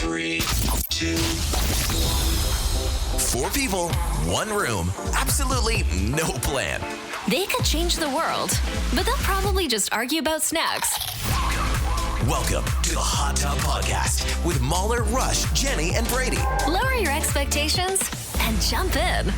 3, 2, 4 people, 1 room, absolutely no plan. They could change the world, but they'll probably just argue about snacks. Welcome to the Hot Tub Podcast with Mauler, Rush, Jenni, and Brady. Lower your expectations and jump in.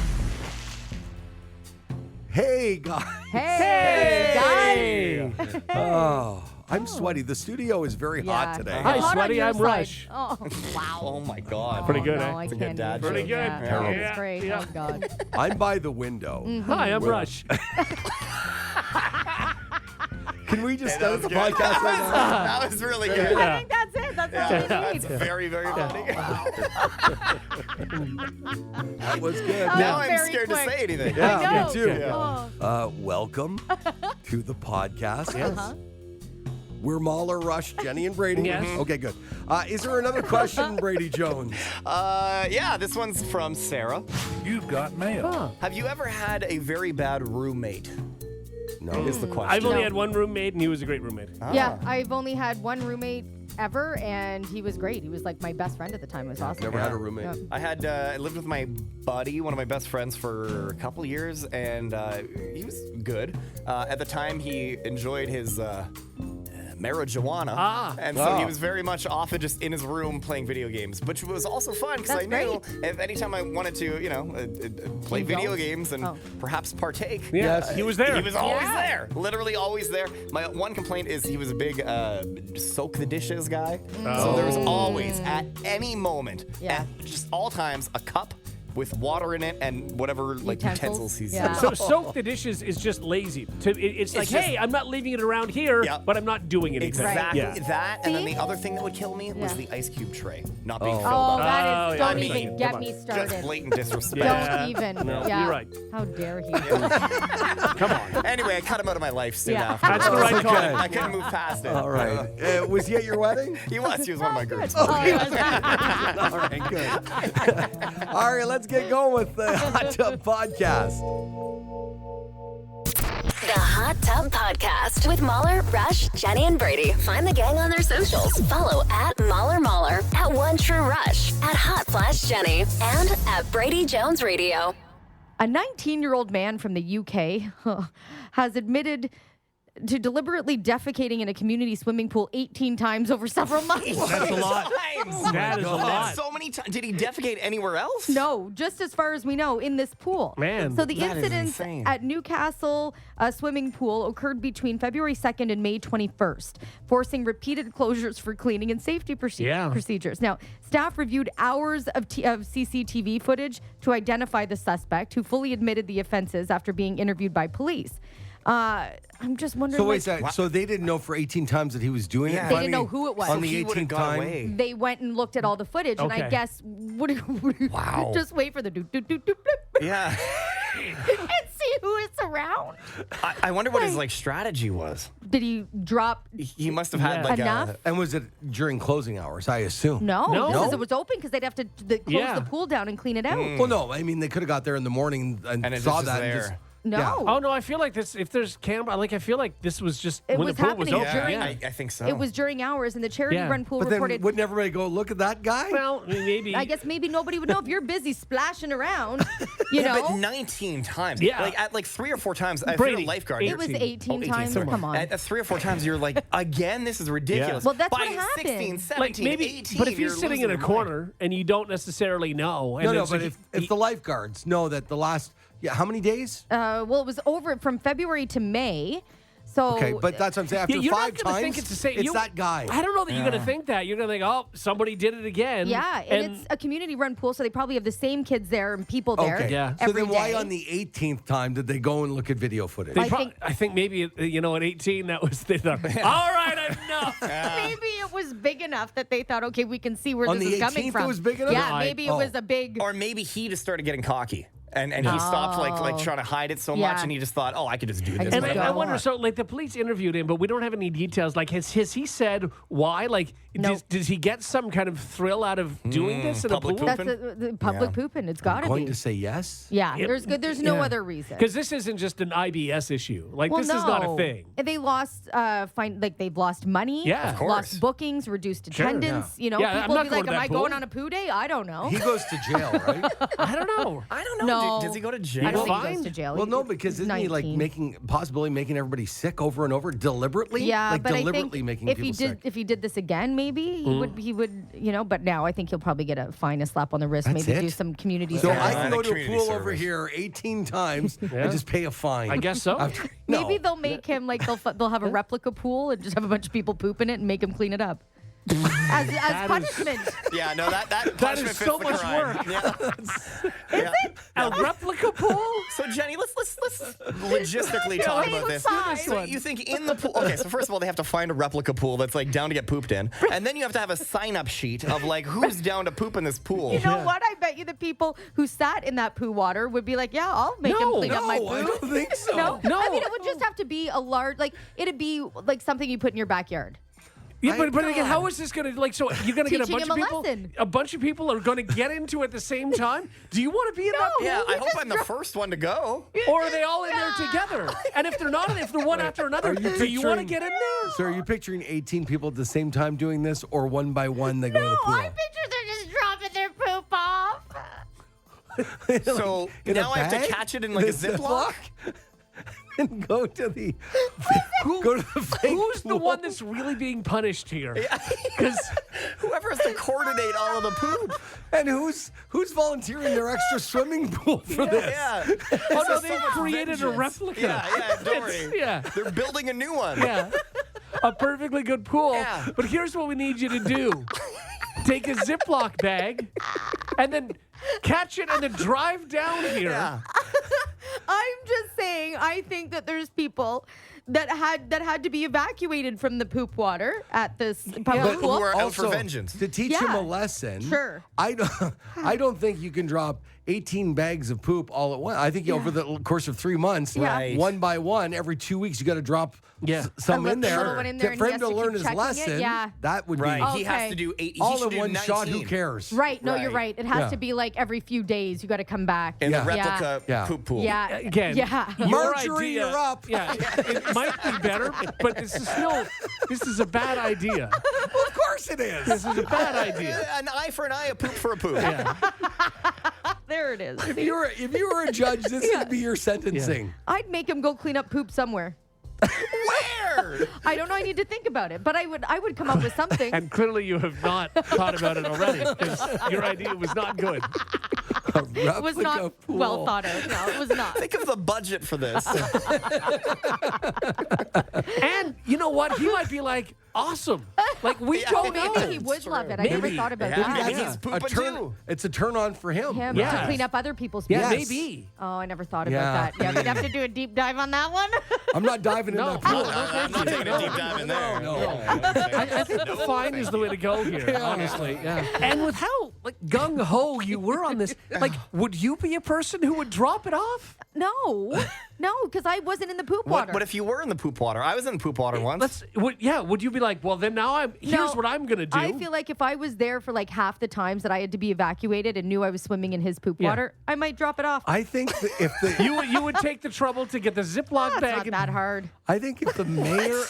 Hey, guys. Hey, guys. Oh, I'm sweaty. The studio is very hot today. Hi, Hot on sweaty. your I'm side. Rush. Oh, wow. Oh my God. Pretty good, no, eh? I It's a can't good dad even. Pretty good. Yeah. Terrible. It's great. Yeah. Oh, God. I'm by the window. Hi, I'm Rush. Can we just start the podcast right now? That was really good. I think that's it. That's all we That's need. very, very funny. That was good. Now I'm very scared quick. to say anything. Yeah, I know. me too. Oh. Welcome to the podcast. Uh-huh. We're Mauler, Rush, Jenni, and Brady. Yes. Okay, good. Is there another question, Brady Jones? Yeah, this one's from Sarah. You've got mail. Have you ever had a very bad roommate? No. Is the question. I've only No. had one roommate, and he was a great roommate. Yeah, I've only had one roommate ever, and he was great. He was like my best friend at the time. It was awesome. Never had a roommate. Yeah. I lived with my buddy, one of my best friends, for a couple years, and he was good. At the time, he enjoyed his marijuana, and so he was very much often just in his room playing video games, which was also fun because I That's knew if anytime I wanted to, play video games and perhaps partake. Yes, he was there. He was always there, literally always there. My one complaint is he was a big soak the dishes guy. So there was always, at any moment, Yeah. at just all times, a cup with water in it and whatever utensils he's Yeah. So soak the dishes is just lazy. It's like, just- hey, I'm not leaving it around here, Yep. but I'm not doing anything. Exactly Yeah. that, and then See? the other thing that would kill me was Yeah. the ice cube tray not being filled Oh, up. that Oh, is. yeah, Don't I even mean, get come me on. started. Just blatant disrespect. Yeah. Don't even. No, yeah. you're right. How dare he? Come on. Anyway, I cut him out of my life soon Yeah. after. That's the right call. Okay. I couldn't move past it. All right. Was he at your wedding? He was one of my groups. Oh, he was. All right, good. All right, let's get going with the Hot Tub Podcast. The Hot Tub Podcast with Mauler, Rush, Jenni, and Brady. Find the gang on their socials. Follow at Mauler, at One True Rush, at Hot Flash Jenni, and at Brady Jones Radio. A 19-year-old man from the UK has admitted to deliberately defecating in a community swimming pool 18 times over several months. That's a lot. That is a lot. So many times. Did he defecate anywhere else? No, just as far as we know, in this pool. Man, So the that is incidents insane. at Newcastle swimming pool occurred between February 2nd and May 21st, forcing repeated closures for cleaning and safety procedures. Now, staff reviewed hours of CCTV footage to identify the suspect, who fully admitted the offenses after being interviewed by police. I'm just wondering. So wait a like, second. So they didn't know for 18 times that he was doing Yeah. it? They didn't know who it was. On So the he would've 18th got time? away. they went and looked at all the footage, and I Okay. guess Wow. just wait for the doot doot doot doot bloop, Yeah. and see who is around. I wonder what his strategy was. Did he drop? He must have had like Enough? And was it during closing hours, I assume? No, No? because it was open because they'd have to close Yeah. the pool down and clean it out. Well, no. I mean, they could have got there in the morning and And it saw just is that. And there. just, No. Yeah. Oh, no, I feel like this, if there's camera, I feel like this was just It when was the pool was happening open. during- I think so. It was during hours, and the charity Yeah. run pool But then reported. wouldn't everybody go, look at that guy? Well, maybe. I guess maybe nobody would know if you're busy splashing around. You know, But 19 times. Yeah. Like at 3 or 4 times. If Brady, you're a lifeguard. it was 18 times. sorry. Come on. At 3 or 4 times, you're like, again, this is ridiculous. Well, that's By what happened. 16, 17, maybe, 18, but if you're you're sitting in losing a your mind. corner and you don't necessarily know. And No, it's but like if the lifeguards know that the last, how many days? well, it was over from February to May. So Okay, but that's what I'm saying. After you're 5 not gonna times, think it's the same. it's that guy. I don't know that you're going to think that. You're going to think, oh, somebody did it again. yeah, and it's a community-run pool, so they probably have the same kids there and people there. Okay. Yeah. So every then why day. on the 18th time did they go and look at video footage? I think maybe, at 18, that was, they thought, all right, enough. Maybe it was big enough that they thought, okay, we can see where On this the is coming 18th from. it was big enough? Yeah, No, maybe it was a big. Or maybe he just started getting cocky. And he stopped like trying to hide it so much, and he just thought, I could just do this. And go I on. wonder, so like the police interviewed him, but we don't have any details. Like, has he said why? Like, does he get some kind of thrill out of doing this in a pool? public That's the public pooping. It's got to Going be. to say yes? Yeah, there's no other reason. Because this isn't just an IBS issue. Like, this is not a thing. And they lost, they've lost money. Yeah, of course. Lost bookings, reduced attendance. You know, Yeah, I'm people not will be going like, to am that I pool." going on a poo day? I don't know. He goes to jail, right? I don't know. I don't know. No. Does he go to I jail? don't think he Fine. goes to jail. Well, no, because isn't he like 19. making everybody sick over and over deliberately? Yeah, like but deliberately I think making if people sick. if he did this again, maybe he would, But now I think he'll probably get a fine, a slap on the wrist, That's maybe it? do some community So service. I can go to a Community pool over service. here 18 times and just pay a fine. I guess so. No. Maybe they'll make him like they'll have a replica pool and just have a bunch of people poop in it and make him clean it up as punishment. Yeah, no, that That punishment is fits so the much crime. work. Yeah. A replica pool? So Jenny, let's logistically talk about this. So you think in the pool? Okay, so first of all, they have to find a replica pool that's like down to get pooped in, and then you have to have a sign-up sheet of like who's down to poop in this pool. You know what? I bet you the people who sat in that poo water would be like, yeah, I'll make him clean up my poo. I don't think so. No, No. I mean, it would just have to be a large, it'd be like something you put in your backyard. Yeah, My but again, God. how is this going to, so you're going to get a Teaching bunch him of a people? lesson. A bunch of people are going to get into it at the same time? Do you want to be in that pool? Yeah, I hope I'm the first one to go. Or are they all in there together? And if they're not, if they're one after another, do you want to get in there? So are you picturing 18 people at the same time doing this, or one by one they go to the pool? picture they're just dropping their poop off. So In a now I have to bag? catch it in like a Ziploc? And go to the fake Who's the pool. one that's really being punished here? Because Whoever has to coordinate all of the poop. And who's volunteering their extra swimming pool for this? Yeah. oh no, is they've so much created a vengeance. replica. Yeah, don't worry. Yeah. They're building a new one. Yeah. A perfectly good pool. Yeah. But here's what we need you to do. Take a Ziploc bag and then catch it and then drive down here. Yeah. I'm just saying, I think that there's people that had to be evacuated from the poop water at this public But pool. Who are out Also, for vengeance. to teach him Yeah. a lesson. Sure. I don't think you can drop 18 bags of poop all at once. I think over the course of 3 months, Yeah. Right. one by one, every 2 weeks, you got to drop some A in there. little one in there, and for he him has to to learn keep his checking it, lesson. yeah. That would Right. be He has Okay. to do 8. He all should in do one shot. 19. Who cares? Right. No, you're Right. right. It has Yeah. to be like every few days. You got to come back. In Yeah. the replica Yeah. poop pool. Yeah. Again, Yeah. your Marjorie, idea- you're up. Yeah, it might be better, but this is a bad idea. Of course it is. This is a bad idea. An eye for an eye, a poop for a poop. Yeah. There it is. If you were a judge, this would be your sentencing. I'd make him go clean up poop somewhere. Where? I don't know. I need to think about it, but I would come up with something. And clearly you have not thought about it already because your idea was not good. A It was not replica pool. well thought out. No, it was not. Think of the budget for this. And you know what? He might be like, awesome. Like, we Yeah, don't Maybe know. he would love it. I never Maybe. thought about Yeah, that. maybe he's pooping too. It's a turn on for him. Him Yeah. to clean up other people's poop. Yeah, Yes. maybe. Oh, I never thought Yeah. about that. Yeah, we'd have to do a deep dive on that one. I'm not diving in No, that pool. no, I'm not taking a deep dive in there. I think the fine is the way to go here, honestly. Yeah. And with how gung ho you were on this, would you be a person who would drop it off? No, because I wasn't in the poop water. What if you were in the poop water? I was in the poop water once. Would you be like, well, then now here's No, what I'm gonna do. I feel like if I was there for like half the times that I had to be evacuated and knew I was swimming in his poop Yeah. water, I might drop it off. I think that if the you would take the trouble to get the Ziploc That's bag. not that hard. I think if the mayor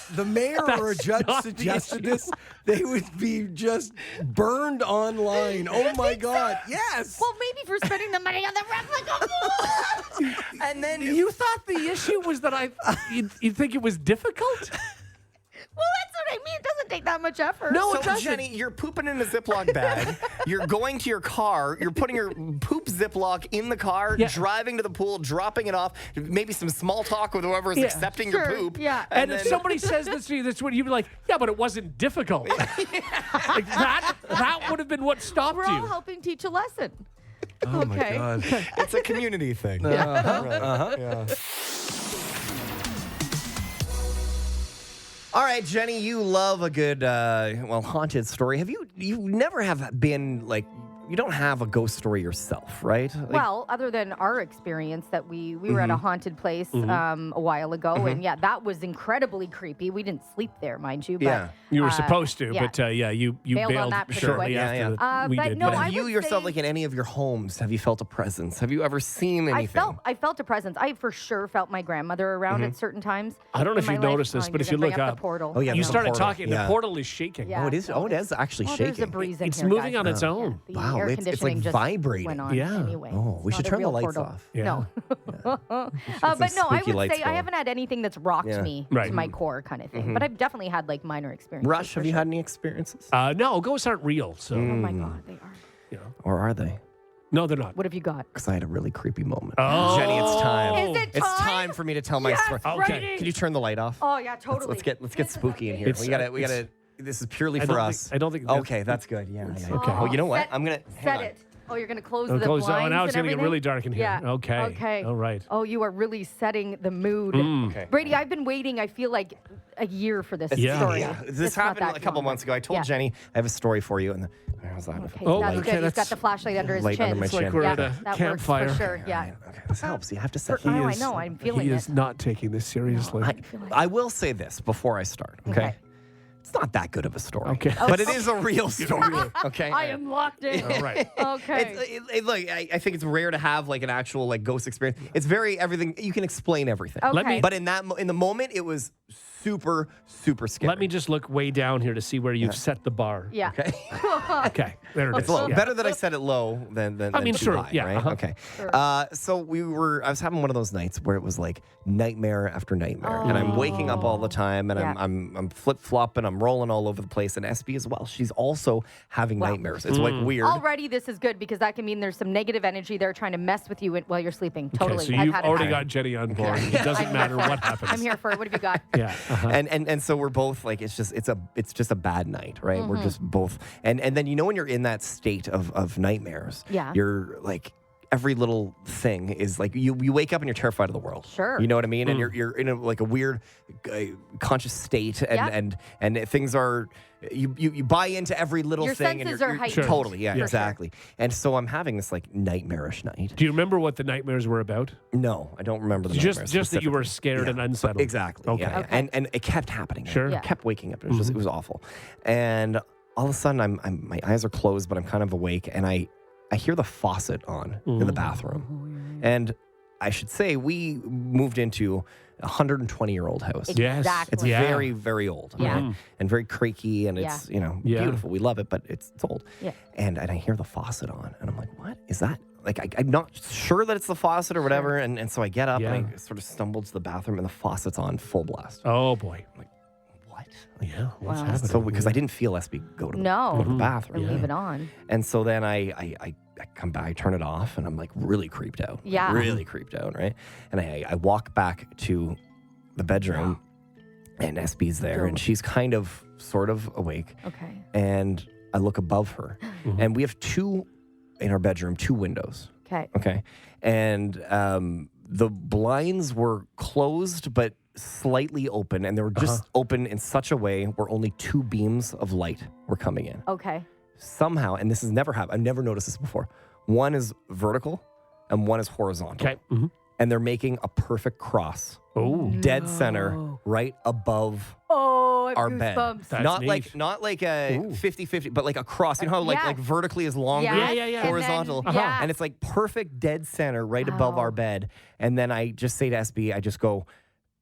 or a That's judge not the suggested issue. this, they would be just burned online. Oh my God! Yes. Well, maybe for spending the money on the replica pool. And then You thought the issue was that you think it was difficult? Well, that's what I mean. It doesn't take that much effort. No, So it doesn't. Jenny, you're pooping in a Ziploc bag. You're going to your car. You're putting your poop Ziploc in the car, Yeah. driving to the pool, dropping it off. Maybe some small talk with whoever's Yeah. accepting Sure, your poop. yeah. And if then- somebody says this to you, that's when you'd be like, yeah, but it wasn't difficult. Like that would have been what stopped We're all you. helping teach a lesson. Oh my Okay. God. it's a community thing. Yeah. All right, Jenny, you love a good, haunted story. Have you never have been like you don't have a ghost story yourself, right? Like, Well, other than our experience that we were at a haunted place a while ago, and yeah, that was incredibly creepy. We didn't sleep there, mind you. But, Yeah. You were supposed to, yeah. but you Bailed on bailed that pretty shortly quick. after we but did. no, yeah. I have you would yourself, say- like in any of your homes, have you felt a presence? Have you ever seen anything? I felt a presence. I for sure felt my grandmother around at certain times. I don't know in if my you life. noticed this, I'm but if gonna you bring look up up, the portal. Oh, yeah, you the started portal. talking, Yeah. the portal is shaking. Yeah. Oh, it is. Oh, it is actually Well, shaking. there's a breeze in It's here, moving guys. on its own. The Wow, air it's conditioning like just vibrating. went on Yeah. anyway. Oh, It's we not should a turn the real lights portal. off. Yeah. No. some But no, I spooky would lights say I going. haven't had anything that's rocked Yeah. me Right. to my core kind of thing. But I've definitely had like minor experiences. Rush, for have you sure. had any experiences? No, ghosts aren't real. So Oh my God, they are. you know. Or are they? No, they're not. What have you got? Because I had a really creepy moment. Oh. Jenny, it's time. Is it It's time? time for me to tell my Yes, story. Okay. Can you turn the light off? Oh yeah, totally. Let's get spooky in here. It's- We gotta. This is purely I for don't us. think- I don't think- Okay, that's good. Yeah. Okay. Oh, you know what? Set- I'm gonna hang set on. it. Oh, you're gonna close Oh, the close- oh, blinds now it's and gonna get everything? really dark in here. Yeah. Okay. Okay. All right. Oh, you are really setting the mood. Okay. Brady, I've been waiting. I feel like a year for this Yeah. story. Yeah, It's this not happened that a couple long. months ago. I told Yeah. Jenny I have a story for you, and I was like, Okay, Oh, that's okay, good. He's got that's- the flashlight under his Light chin. under my It's like chin. we're yeah, at a that campfire. works for sure. Yeah. Okay, this helps. You have to set. Oh, I is- know. I'm feeling He it. is not taking this seriously. I will say this before I start. Okay. Okay. It's not that good of a story. Okay. But it is a real story. Okay. I am locked in. All right. Okay. Look, I think it's rare to have like an actual like ghost experience. It's very everything. You can explain everything. Okay. Let me- But in the moment, it was super scary. Let me just look way down here to see where you've set the bar. yeah. Okay. Okay. There it is. It's low. Yeah. Better that I set it low than I mean, too sure, high, yeah, right? uh-huh. Okay. So I was having one of those nights where it was like nightmare after nightmare, and I'm waking up all the time, and Yeah. I'm flip flopping, I'm rolling all over the place, and SB as well. She's also having nightmares. It's like weird. Already, this is good because that can mean there's some negative energy there trying to mess with you while you're sleeping. Totally. Okay, so I've you've had it already happen. got Jenny on board. It doesn't I'm matter here for what it. happens. I'm here for it. What have you got? Yeah. Uh-huh. And so we're both like it's just a bad night, right? We're just both and then when you're in that state of nightmares, Yeah. you're like every little thing is like you wake up and you're terrified of the world. Sure. You know what I mean? And you're in like a weird conscious state and things are you buy into every little Your thing senses and are you're heightened. totally, yeah, For sure. exactly. And so I'm having this like nightmarish night. Do you remember what the nightmares were about? No, I don't remember the Just nightmares that you were specifically. scared and unsettled. Exactly. Okay. Yeah. Okay. And it kept happening. Sure. Yeah. I kept waking up. It was it was awful. And all of a sudden my eyes are closed, but I'm kind of awake, and I hear the faucet on in the bathroom. And I should say we moved into a 120-year-old house. Yes. Exactly. It's Yeah. very, very old. Yeah. Right? And very creaky, and Yeah. it's, Yeah. beautiful. We love it, but it's old. Yeah. And I hear the faucet on, and I'm like, what is that? Like, I'm not sure that it's the faucet or whatever. And so I get up Yeah. and I sort of stumble to the bathroom, and the faucet's on full blast. Oh, boy. What? Yeah. What's Wow. happening? So, because I didn't feel SB go to the No. bathroom. Or leave it on. And so then I come back, I turn it off, and I'm like really creeped out. Yeah. Really creeped out, right? And I walk back to the bedroom, and SB's there, and she's kind of sort of awake. Okay. And I look above her, and we have in our bedroom, two windows. Okay. Okay. And the blinds were closed, but slightly open, and they were just open in such a way where only two beams of light were coming in. Okay. Somehow, and this has never happened, I've never noticed this before. One is vertical and one is horizontal. Okay. Mm-hmm. And they're making a perfect cross, Oh. dead center, right above Oh, I have our bed. goosebumps. That's not neat. like a 50-50, but like a cross. You know how Yeah. like vertically is longer, Yes, Yeah, yeah. and horizontal, then- yeah. and it's like perfect dead center right above Wow. our bed. And then I just say to SB, I just go,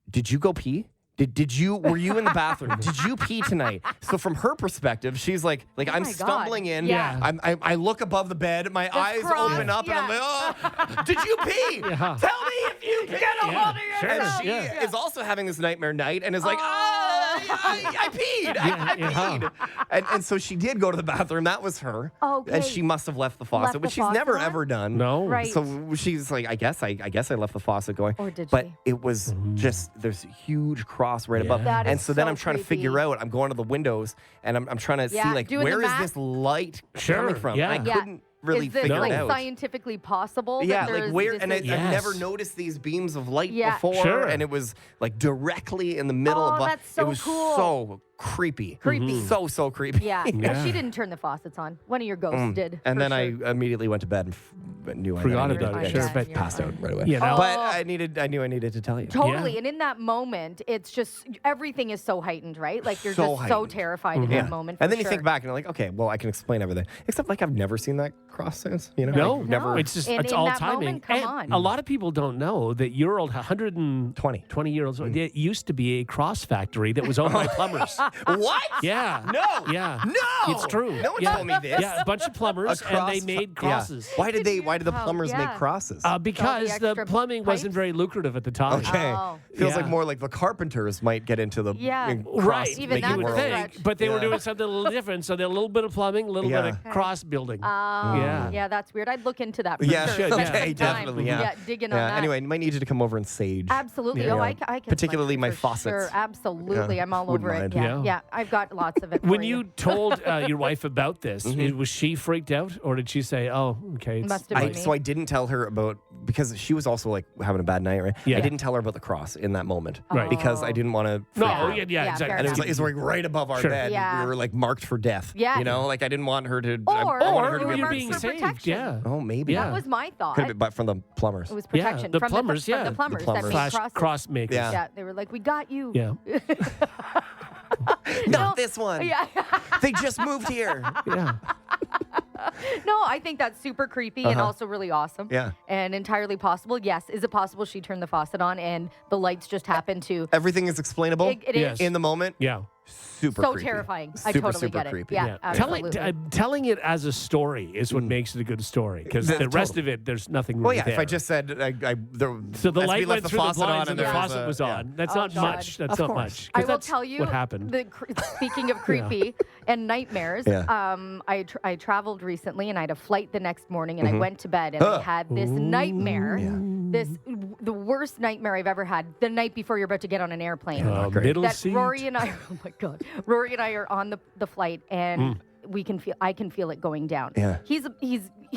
"Did you go pee? Were you in the bathroom? Did you pee tonight?" So from her perspective, she's like I'm my God. stumbling in. Yeah. I look above the bed. My eyes cross, open up, and I'm like, "Oh, did you pee? Yeah. Tell me if you can get a hold of Sure. yourself." And she Yeah. is also having this nightmare night, and is like, I peed. I Yeah. peed. And so she did go to the bathroom. That was her. Okay. And she must have left the faucet, Left which the she's faucet never on? ever done. No. Right. So she's like, I guess I left the faucet going. Or did but she? it was just there's a huge cross right above. That And is so then so I'm trying to figure creepy. out. I'm going to the windows and I'm trying to see Yeah, like doing the where is math. this light Sure, coming from? yeah. I Yeah. couldn't really Is this figure like it out. scientifically possible? Yeah, that like there's where, this and is- I've Yes. never noticed these beams of light Yeah. before, Sure. and it was like directly in the middle. Oh, but that's so it was cool. so creepy. Creepy. So creepy. Yeah. Yeah. She didn't turn the faucets on. One of your ghosts did. And for then sure. I immediately went to bed and knew Forgot I needed about to it. get Sure, but passed out right away. You know? But I knew I needed to tell you. Totally. Yeah. And in that moment, it's just everything is so heightened, right? Like you're So just so heightened. terrified in that moment. And for then you think sure. back and you're like, okay, well, I can explain everything. Except like I've never seen that cross since, you know? No, never. It's just And it's in all that timing. moment, come And on. a lot of people don't know that your old 120 year olds. It used to be a cross factory that was owned by plumbers. What? Yeah. No. Yeah. No. It's true. No one yeah. told me this. Yeah, a bunch of plumbers, and they made crosses. Why did the plumbers make Yeah. crosses? Because the extra plumbing wasn't pipes? very lucrative at the time. Okay. Oh. Feels Yeah. like more like the carpenters might get into the Yeah. cross Right, Even making that's you would a world. stretch. think, but they were Yeah. doing something a little different. So they're a little bit of plumbing, a little bit of cross building. Yeah. Yeah, that's weird. I'd look into that for Yeah, sure. should, Spend yeah. some Okay, time. definitely, yeah. Yeah, digging on Yeah. that. Anyway, might need you to come over and sage. Absolutely. Yeah. Oh, Yeah. I can. Particularly like, my for faucets. Sure, absolutely. Yeah. I'm all Wouldn't over it. mind. Yeah. Yeah. yeah, I've got lots of it. When for you told your wife about this, was she freaked out, or did she say, "Oh, okay"? It's Must have been me. So I didn't tell her about because she was also like having a bad night, right? Yeah. I didn't tell her about the cross in that moment, Right. because I didn't want to. No, Yeah. yeah, Yeah, exactly. fair And it was enough. like, it's like right above our Sure. bed. Yeah. We were like marked for death. Yeah. You know, like I didn't want her to. Or- I wanted her to or be you're you're marked being for saved. protection. Yeah. Oh, maybe. Yeah. That was my thought. Could have been, but from the plumbers. It was Yeah, protection. the from plumbers, the, yeah. From the plumbers, The plumbers. that made crosses. Cross makers. Yeah. Yeah, they were like, "We got you." Yeah. Not this one. Yeah. They just moved here. Yeah. No, I think that's super creepy and also really awesome. Yeah. And entirely possible. Yes. Is it possible she turned the faucet on and the lights just happened to? Everything is explainable It Yes. is in the moment. Yeah. Super so creepy. terrifying. I Super, totally super get it. creepy. Yeah, absolutely. Telling it as a story is what makes it a good story, because the rest of it, there's nothing Well, really yeah. there. If I just said, So the as we light left went the through the faucet blinds on and the there was faucet was yeah. on. That's Oh, not God. much. That's Of not course. much. 'Cause I will that's tell you what happened. Speaking of creepy and nightmares, Yeah. I traveled recently and I had a flight the next morning and I went to bed and I had this nightmare. The worst nightmare I've ever had the night before you're about to get on an airplane. Middle That seat. Rory and I, oh my God, Rory and I are on the flight and I can feel it going down. Yeah. He's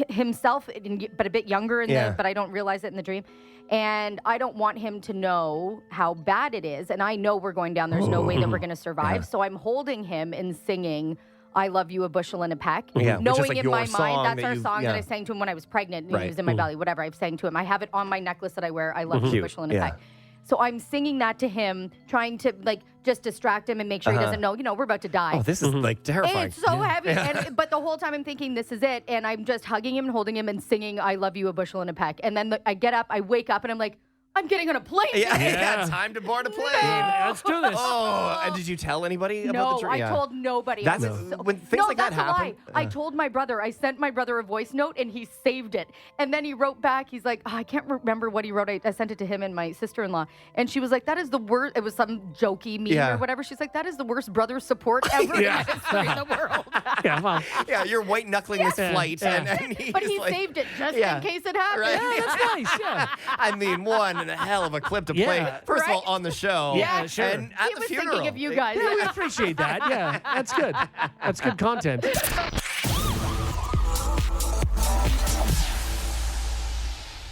himself, but a bit younger Yeah. but I don't realize it in the dream. And I don't want him to know how bad it is. And I know we're going down. There's no way that we're going to survive. Yeah. So I'm holding him and singing I Love You, a Bushel and a Peck. Yeah, which is knowing like in your my song mind, that's that our you- song yeah. that I sang to him when I was pregnant and Right. he was in my belly, whatever. I've sang to him. I have it on my necklace that I wear. I love you, a Cute. Bushel and a Yeah. Peck. So I'm singing that to him, trying to like just distract him and make sure he doesn't know, we're about to die. Oh, this is like terrifying. It's so heavy. But the whole time I'm thinking this is it. And I'm just hugging him and holding him and singing I Love You, a Bushel and a Peck. And then I get up, I wake up and I'm like, I'm getting on a plane. Yeah, Yeah. time to board a plane. Let's do this. Oh, and did you tell anybody about No, the dream? I Yeah. told nobody. That's- I was when things like that that's a lie. happen, I told my brother. I sent my brother a voice note, and he saved it. And then he wrote back. He's like, I can't remember what he wrote. I sent it to him and my sister-in-law, and she was like, "That is the worst." It was some jokey meme Yeah. or whatever. She's like, "That is the worst brother support ever Yeah. in the history of the world." Yeah, well, Yeah, you're white knuckling this flight, Yeah. and he's But he like, saved it just Yeah. in case it happened. Right. yeah, that's nice. Yeah. I mean, one and a hell of a clip to play. Yeah. First of all, Right? on the show, Yeah, sure. and at He the was funeral. thinking of you guys. Yeah, we appreciate that. Yeah, that's good. That's good content.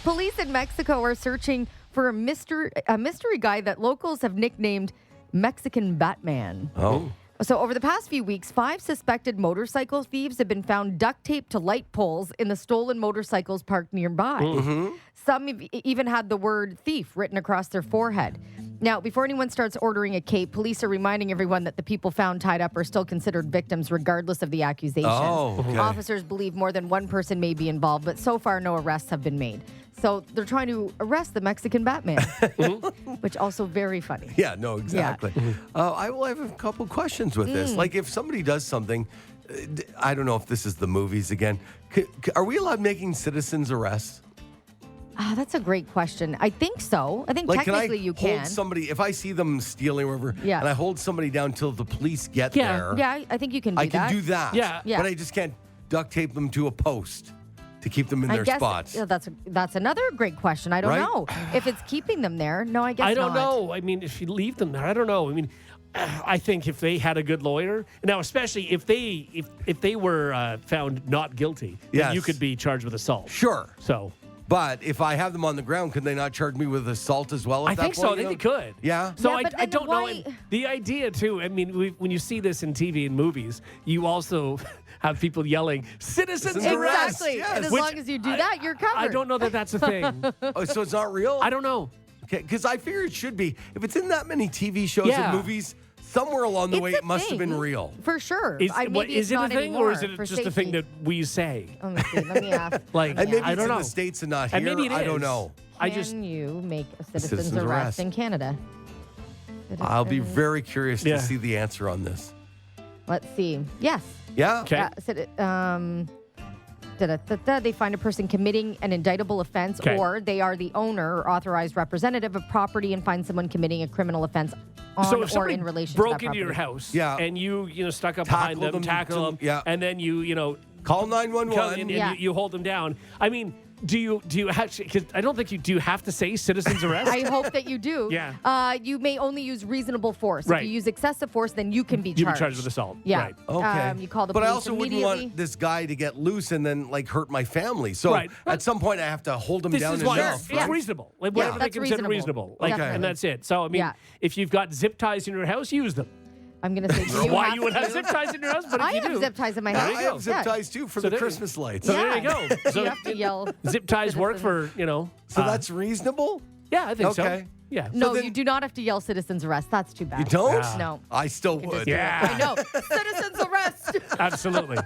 Police in Mexico are searching for a mystery guy that locals have nicknamed Mexican Batman. Oh. So over the past few weeks, 5 suspected motorcycle thieves have been found duct taped to light poles in the stolen motorcycles parked nearby. Some have even had the word thief written across their forehead. Now, before anyone starts ordering a cape, police are reminding everyone that the people found tied up are still considered victims regardless of the accusations. Oh, okay. Officers believe more than one person may be involved, but so far no arrests have been made. So they're trying to arrest the Mexican Batman, which also very funny. Yeah, no, exactly. I will have a couple questions with this. Like, if somebody does something, I don't know if this is the movies again. Are we allowed making citizens arrests? That's a great question. I think so. I think Like, technically can I you hold can. somebody, if I see them stealing or whatever, Yeah. and I hold somebody down till the police get Yeah. there, Yeah, I think you can do I that. can do that. Yeah. Yeah. But I just can't duct tape them to a post to keep them in I their guess spots. that's another great question. I don't Right? know if it's keeping them there. No, I guess I don't not. know. I mean, if you leave them there, I don't know. I mean, I think if they had a good lawyer, now especially if they were found not guilty, then Yes. you could be charged with assault. Sure. So, But if I have them on the ground, could they not charge me with assault as well? At I that think so. I point, think they could. Yeah. So Yeah, but I then don't know. why- And the idea too. I mean, when you see this in TV and movies, you also have people yelling "citizens arrest." Exactly. Yes. And as Which long as you do that, you're covered. I don't know that that's a thing. Oh, so it's not real? I don't know. Because I figure it should be. If it's in that many TV shows Yeah. and movies, somewhere along the It's way a it must have been thing. real. For sure. Is, Maybe is it's it a not thing, or is it anymore for just a thing safety. that we say? Let me see. Let me ask. Like, And maybe I it's don't in know. the States and not here. And maybe it I don't is. know. I Can just you make a citizen's Citizen's arrest arrest. in Canada? I'll be very curious Yeah. to see the answer on this. Let's see. Yes. Yeah? okay. They find a person committing an indictable offense, Okay. or they are the owner or authorized representative of property and find someone committing a criminal offense on So if or somebody in relation broke to that into your property. house, Yeah. and you stuck up Tackled behind them, them, tackled them, yeah. and then you Call come 911. in and Yeah. you hold them down. I mean, do you actually? Because I don't think you do. You have to say citizens arrest. I hope that you do. Yeah. You may only use reasonable force. Right. If you use excessive force, then you can be You charged. be charged with assault. Yeah. Right. Okay. You call the but I police also wouldn't immediately. want this guy to get loose and then like hurt my family. So Right. at some point I have to hold him This down is why enough. it's reasonable. Like whatever they that's consider reasonable. reasonable. Like, Definitely. and that's it. So I mean, Yeah. if you've got zip ties in your house, use them. I'm going to say, do you Why have you would to? have zip ties in your house, but if I you have do, zip ties in my Yeah, house. I have zip Yeah. ties too for So the there- Christmas lights. So there you go. So you have to yell. zip ties work for So that's reasonable? yeah, I think so. Okay. Yeah. No, then- you do not have to yell citizens arrest. That's too bad. You don't? No. I still You just would. do it. Yeah. I know. Citizens arrest. Absolutely.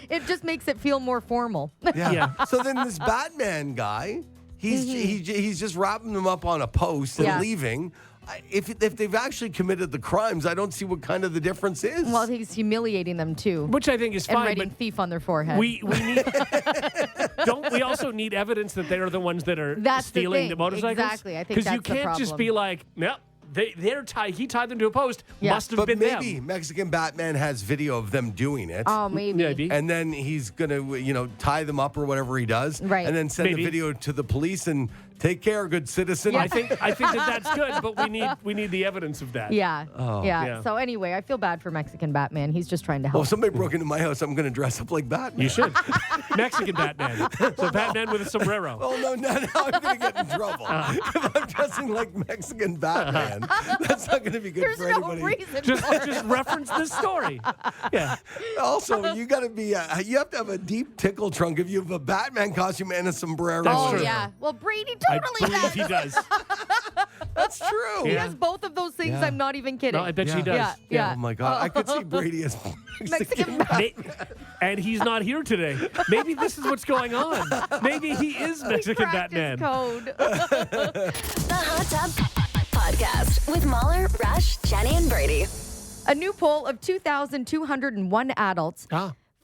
It just makes it feel more formal. Yeah. Yeah. So then this Batman guy, he's just wrapping them up on a post and Yeah. leaving. If they've actually committed the crimes, I don't see what kind of the difference is. Well, he's humiliating them too. Which I think is And fine, writing but thief on their forehead. we need don't we also need evidence that they're the ones that are That's the stealing thing. the motorcycles? Exactly. I think you that's the can't just problem. be like, yep, they're tied. He tied them to a post. Yeah. Must have but been maybe them. Mexican Batman has video of them doing it. Oh, maybe. Maybe. And then he's going to, tie them up or whatever he does. Right. And then send Maybe. the video to the police and take care, good citizen. Yeah. I think that that's good, but we need the evidence of that. Yeah. Yeah. Yeah. So anyway, I feel bad for Mexican Batman. He's just trying to help. Well, if somebody broke into my house, I'm going to dress up like Batman. You should. Mexican Batman. So Batman with a sombrero. Oh, no, now I'm going to get in trouble. If I'm dressing like Mexican Batman, that's not going to be good There's for no anybody. reason. Just reference this story. Yeah. Also, you got to be, you have to have a deep tickle trunk if you have a Batman costume and a sombrero. That's Oh true. yeah. Well, Brady I totally believe he does. does. That's true. He Yeah. has both of those things. Yeah. I'm not even kidding. No, I bet Yeah. she does. Yeah. Yeah. Oh, my God. I could see Brady as Mexican Batman. And he's not here today. Maybe this is what's going on. Maybe he is Mexican Cracked his Batman. code. The Hot Tub Podcast with Mauler, Rush, Jenni, and Brady. A new poll of 2,201 adults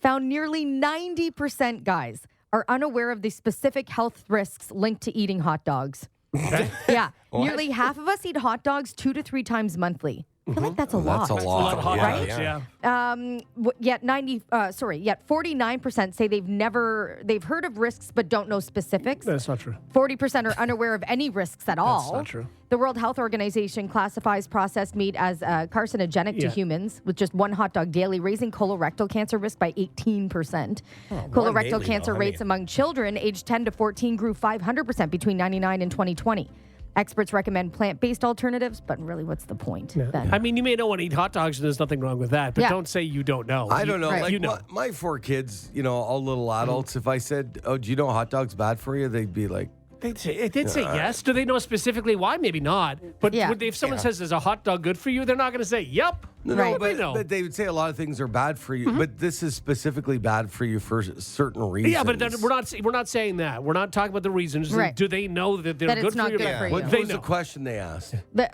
found nearly 90% guys are unaware of the specific health risks linked to eating hot dogs. Yeah. Nearly half of us eat hot dogs 2 to 3 times monthly. I feel like that's a lot. That's a A lot of hot Yeah. dogs, yeah. Yet 49% say they've heard of risks but don't know specifics. That's not true. 40% are unaware of any risks at all. not true. The World Health Organization classifies processed meat as carcinogenic to Yeah. humans, with just one hot dog daily, raising colorectal cancer risk by 18%. one Colorectal daily, cancer though. I rates mean- among children aged 10 to 14 grew 500% between 99 and 2020. Experts recommend plant-based alternatives, but really, what's the point then? I mean, you may not want to eat hot dogs, and there's nothing wrong with that, but Yeah. don't say you don't know. I don't know. Right. Like You know. my 4 kids, all little adults, if I said, "Oh, do you know hot dogs bad for you?" They'd be like, They'd say yes. Do they know specifically why? Maybe not. But Yeah. if someone says, is a hot dog good for you? They're not going to say, yep. No, Right. but, They know. but they would say a lot of things are bad for you, but this is specifically bad for you for certain reasons. Yeah, but then we're not saying that. We're not talking about the reasons. Right. Do they know that they're That good it's for not you? good for you. What They was know. the question they asked? They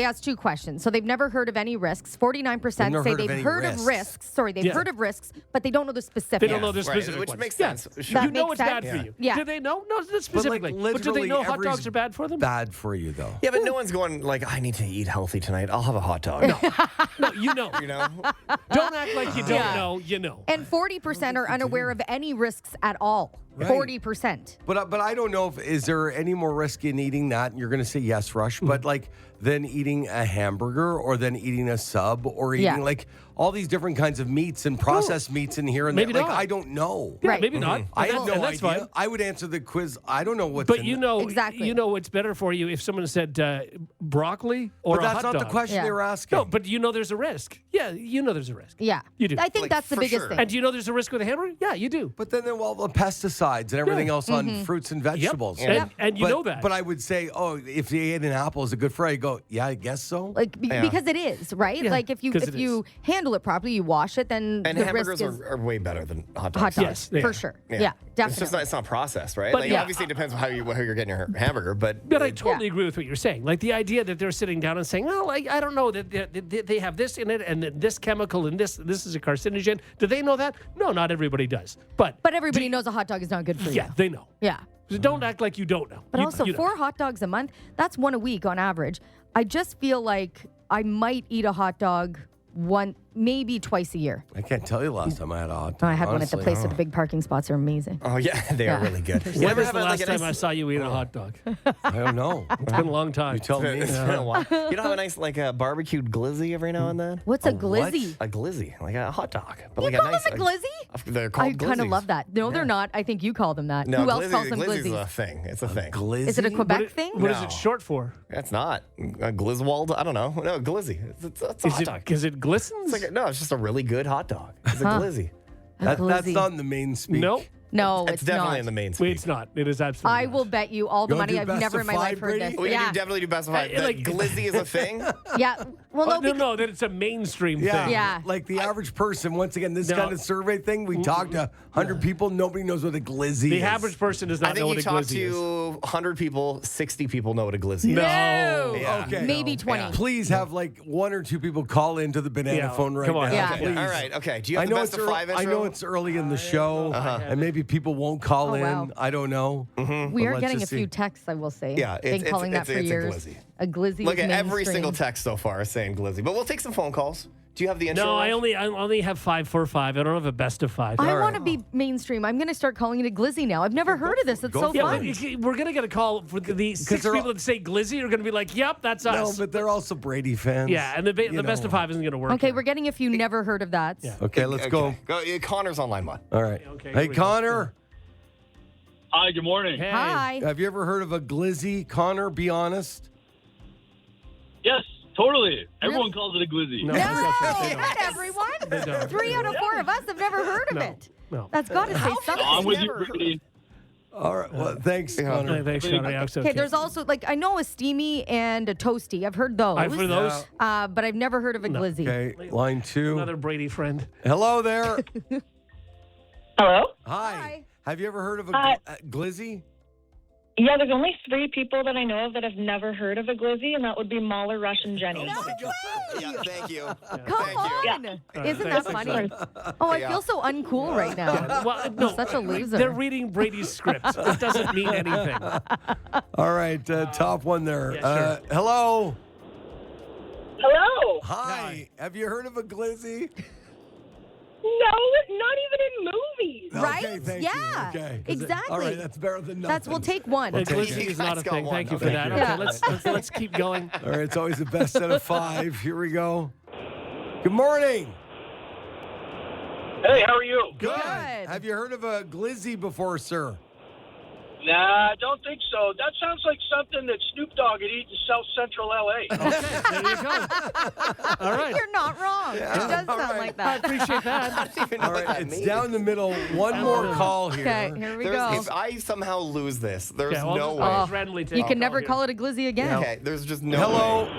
asked 2 questions. So they've never heard of any risks. 49% They've say never heard of they've any heard of risks. risks. Sorry, they've Yeah. heard of risks, but they don't know the specifics. They don't know the Right, specific which ones. makes Yeah. sense. That You know makes it's bad sense. for you. Yeah. Do they know? No, not specifically. But do they literally know hot every's dogs are bad for them? Bad for you, though. Yeah, but no one's going like, I need to eat healthy tonight. I'll have a hot dog. No, you know. You know? Don't act like you don't Yeah. know. You know. And 40% are unaware of any risks at all. Right. 40%. But I don't know if is there any more risk in eating that? You're going to say yes, Rush, but like than eating a hamburger or then eating a sub or eating like all these different kinds of meats and processed meats in here and Maybe there. Like not. I don't know. Yeah, Right. maybe not. I And have that's- no and that's idea. fine. I would answer the quiz. I don't know what's But in you know, Exactly. you know what's better for you if someone said broccoli or But a that's hot not dog. the question Yeah. they were asking. No, but you know there's a risk. Yeah, you know there's a risk. Yeah. You do. I think Like, that's the for biggest sure. thing. And do you know there's a risk with a hamburger? Yeah, you do. But then all the pesticides and everything else on fruits and vegetables. And you But- know that. But I would say, if you ate an apple, is it good for you? I go, yeah, I guess so. Like because it is, right? Yeah, Like if you 'cause it handle it properly, you wash it, then And the hamburgers risk is are way better than hot hot dogs. dogs Yes, they for are. sure. Yeah. Yeah, It's definitely. just it's not processed, right? But Like yeah. obviously it depends on how you're getting your hamburger, but But I totally agree with what you're saying. Like the idea that they're sitting down and saying, "Oh, like I don't know that they have this in it and that this chemical and this is a carcinogen." Do they know that? No, not everybody does. But Everybody knows a hot dog is not good for you. yeah, they know. Yeah. So don't act like you don't know. But You- also, you know. 4 hot dogs a month, that's one a week on average. I just feel like I might eat a hot dog maybe twice a year. I can't tell you the last time I had a hot dog. I had one at the honestly. place at the big parking spots. They're amazing. oh yeah, they are really good. When was the last time I saw you eat a hot dog? I don't know. It's been a long time. You tell me. It's been a while. You don't have a nice barbecued glizzy every now and then? What's a what? glizzy? A glizzy, like a hot dog, but You like call a nice. them a glizzy? They're called I kind of glizzies. love that. No, they're not. I think you call them that. No, Who else glizzy, calls them glizzy's a glizzies? thing. It's a thing. Glizzy? Is it a Quebec What, thing? what is No. it short for? It's not a Glizzwald. I don't know. No, glizzy. It's a hot dog. Is it glistens? It's like no, it's just a really good hot dog. It's a glizzy. That's glizzy. not in the main speak. No. No, It's it's definitely not. in the main Wait, speak. it's not. It is absolutely I not. will bet you all the You wanna money. do I've best never of in my five, life heard Brady? this. We Yeah. can definitely do best of five. Hey, like- glizzy is a thing. Yeah. Well, no, No, that it's a mainstream Yeah. thing. Yeah. Like the average person, once again, this No. kind of survey thing, we talked to 100 people, nobody knows what a glizzy The is. average person does I not know think what you a talk glizzy is. to 100 people, 60 people know what a glizzy is. No. Yeah. Okay. maybe 20. Please have like 1 or 2 people call into the banana Yeah, phone right come on. now. Yeah. Okay, Please. all right. Okay. Do you I have the know, best it's of five I intro? know it's early in the show, and maybe people won't call Oh, in. wow. I don't know. We are let's getting a just few see. texts, I will say. Yeah, Been it's- calling it's- that for it's a years. glizzy. A glizzy. Look is at every mainstream. single text so far is saying glizzy, but we'll take some phone calls. Do you have the intro? No, I Raj? only have 5 for 5. I don't have a best of 5. I want to be mainstream. I'm going to start calling it a glizzy now. I've never heard of this. It's go so for Yeah, fun. but we're gonna get a call for the 6 they're all- people that say glizzy are gonna be like, "Yep, that's No, us." but they're also Brady fans. Yeah, and the You best know. of 5 isn't gonna work. Okay, here. we're getting a few never heard of that. Yeah. Okay, let's go. Connor's on line one. All right. Okay, Hey, here we go. Connor, Hi, good morning. Hey. Hi. have you ever heard of a glizzy? Connor, be honest. Yes, totally. Everyone calls it a glizzy. No, No, that's not true. They not don't. everyone. They don't. 3 out of 4 of us have never heard of No, it. no. That's got to say something. I'm with you, Never heard Brady. All right. Well, thanks, Connor. Hey, thanks, Connor. Yeah, it's Okay, there's also I know a steamy and a toasty. I've heard those. I've heard those. But I've never heard of a glizzy. Okay, line 2. Another Brady friend. Hello there. Hello? Hi. Hi. Have you ever heard of a glizzy? Yeah, there's only 3 people that I know of that have never heard of a glizzy, and that would be Mauler, Rush, and Jenny. Yeah, thank you. Come Thank you. on. Isn't that funny? Oh, I feel so uncool right now. Well, no, Such a loser. They're reading Brady's script. It doesn't mean anything. All right, top one there. Yeah, sure. Hello. Hello? Hi. Have you heard of a glizzy? No, not even in movies. Right? Okay, thank Yeah, you. Okay. exactly. All right, that's better than nothing. We'll take one. The Okay. glizzy is not a Guys got thing. one. Thank you for Thank that. you. Okay, Yeah. let's keep going. All right, it's always the best out of 5. Here we go. Good morning. Hey, how are you? Good. Have you heard of a glizzy before, sir? Nah, I don't think so. That sounds like something that Snoop Dogg would eat in South Central L.A. Okay, there you go. All right. You're not wrong. It does sound like I that. appreciate that. All right, it's down the middle. One more call here. Okay, here we go. If I somehow lose this, there's Okay, no I'll way. just randomly take You a can call never here. call it a glizzy again. Okay, there's just no Hello. way.